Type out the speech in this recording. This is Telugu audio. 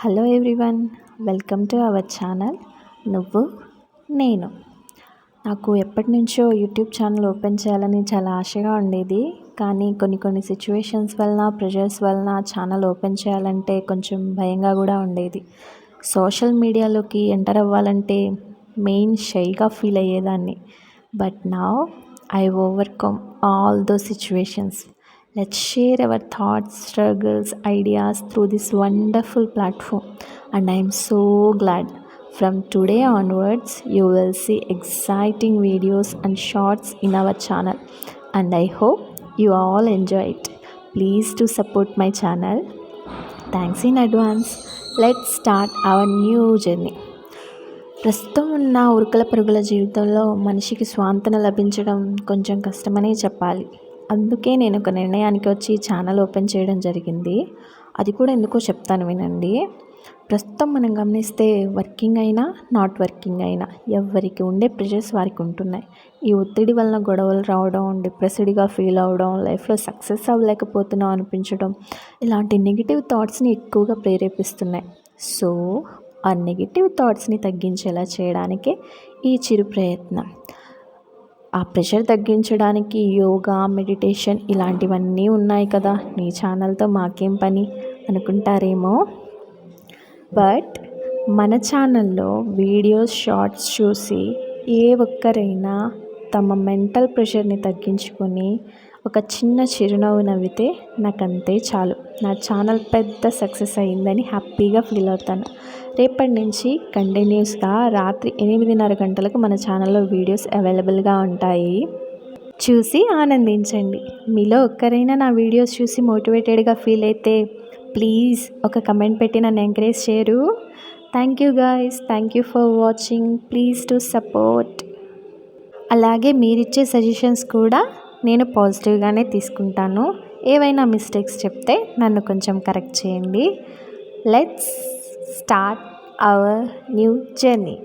Hello everyone, welcome to our channel నువ్వు నేను. నాకు ఎప్పటి నుంచో యూట్యూబ్ ఛానల్ ఓపెన్ చేయాలని చాలా ఆశగా ఉండేది. కానీ కొన్ని సిచ్యువేషన్స్ వలన, ప్రెషర్స్ వలన ఛానల్ ఓపెన్ చేయాలంటే కొంచెం భయంగా కూడా ఉండేది. సోషల్ మీడియాలోకి ఎంటర్ అవ్వాలంటే మెయిన్ షైగా ఫీల్ అయ్యేదాన్ని. But now I overcome all those situations. Let's share our thoughts, struggles, ideas through this wonderful platform. And I am so glad. From today onwards, you will see exciting videos and shorts in our channel. And I hope you all enjoy it. Please do support my channel. Thanks in advance. Let's start our new journey. ప్రస్తుతం ఉన్న ఉరుకుల పరుగుల జీవితంలో మనిషికి స్వాంతన లభించడం కొంచెం కష్టమనే చెప్పాలి. అందుకే నేను ఒక నిర్ణయానికి వచ్చి ఛానల్ ఓపెన్ చేయడం జరిగింది. అది కూడా ఎందుకో చెప్తాను వినండి. ప్రస్తుతం మనం గమనిస్తే వర్కింగ్ అయినా, నాట్ వర్కింగ్ అయినా ఎవరికి ఉండే ప్రెషర్స్ వారికి ఉంటున్నాయి. ఈ ఒత్తిడి వలన గొడవలు రావడం, డిప్రెస్డ్గా ఫీల్ అవ్వడం, లైఫ్లో సక్సెస్ అవ్వలేకపోతున్నాం అనిపించడం, ఇలాంటి నెగిటివ్ థాట్స్ని ఎక్కువగా ప్రేరేపిస్తున్నాయి. సో ఆ నెగిటివ్ థాట్స్ని తగ్గించేలా చేయడానికే ఈ చిరు ప్రయత్నం. ఆ ప్రెషర్ తగ్గించడానికి యోగా, మెడిటేషన్ ఇలాంటివన్నీ ఉన్నాయి కదా, నీ ఛానల్తో మాకేం పని అనుకుంటారేమో. బట్ మన ఛానల్లో వీడియోస్, షార్ట్స్ చూసి ఏ ఒక్కరైనా తమ మెంటల్ ప్రెషర్ని తగ్గించుకొని ఒక చిన్న చిరునవ్వు నవ్వితే నాకంతే చాలు. నా ఛానల్ పెద్ద సక్సెస్ అయ్యిందని హ్యాపీగా ఫీల్ అవుతాను. రేపటి నుంచి కంటిన్యూస్గా రాత్రి 8:30 గంటలకు మన ఛానల్లో వీడియోస్ అవైలబుల్గా ఉంటాయి. చూసి ఆనందించండి. మీలో ఒక్కరైనా నా వీడియోస్ చూసి మోటివేటెడ్గా ఫీల్ అయితే ప్లీజ్ ఒక కమెంట్ పెట్టి నన్ను ఎంకరేజ్ చేయరు. Thank you guys, thank you for watching. Please to support. అలాగే మీరిచ్చే సజెషన్స్ కూడా నేను పాజిటివ్గానే తీసుకుంటాను. ఏవైనా మిస్టేక్స్ చెప్తే నన్ను కొంచెం కరెక్ట్ చేయండి. Let's start our new journey.